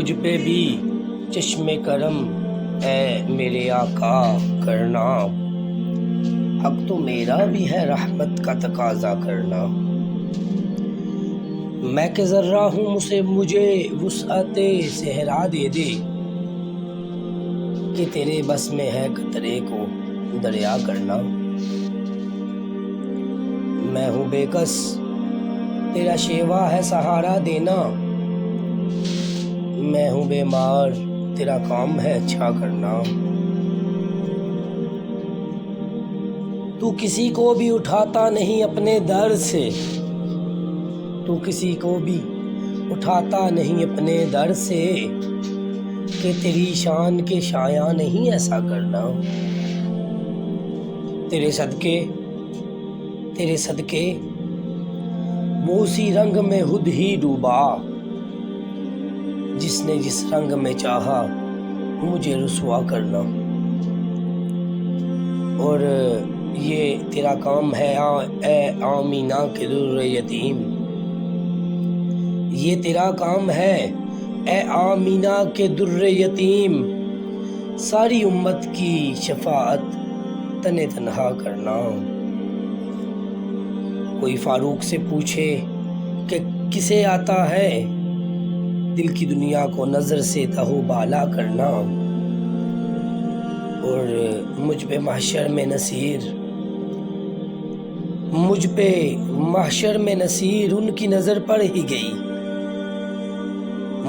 مجھ پہ بھی چشم کرم اے میرے آقا کرنا، حق تو میرا بھی ہے رحمت کا تقاضا کرنا۔ میں کہ ذرہ ہوں مجھے وسعت صحرا دے دے، کہ تیرے بس میں ہے قطرے کو دریا کرنا۔ میں ہوں بے کس تیرا شیوا ہے سہارا دینا، میں ہوں بیمار تیرا کام ہے اچھا کرنا۔ تو کسی کو بھی اٹھاتا نہیں اپنے در سے، تو کسی کو بھی اٹھاتا نہیں اپنے در سے، کہ تیری شان کے شایاں نہیں ایسا کرنا۔ تیرے صدقے وہ اسی رنگ میں خود ہی ڈوبا، جس نے جس رنگ میں چاہا مجھے رسوا کرنا۔ اور یہ تیرا کام ہے اے آمینہ کے در یتیم، یہ تیرا کام ہے اے آمینہ کے در یتیم، ساری امت کی شفاعت تن تنہا کرنا۔ کوئی فاروق سے پوچھے کہ کسے آتا ہے دل کی دنیا کو نظر سے تہو بالا کرنا، اور مجھ پہ محشر میں نصیر ان کی نظر پڑ ہی گئی،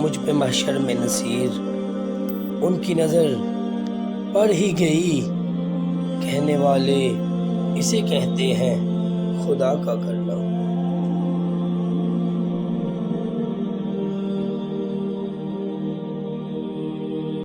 مجھ پہ محشر میں نصیر ان کی نظر پڑ ہی گئی، کہنے والے اسے کہتے ہیں خدا کا کرنا۔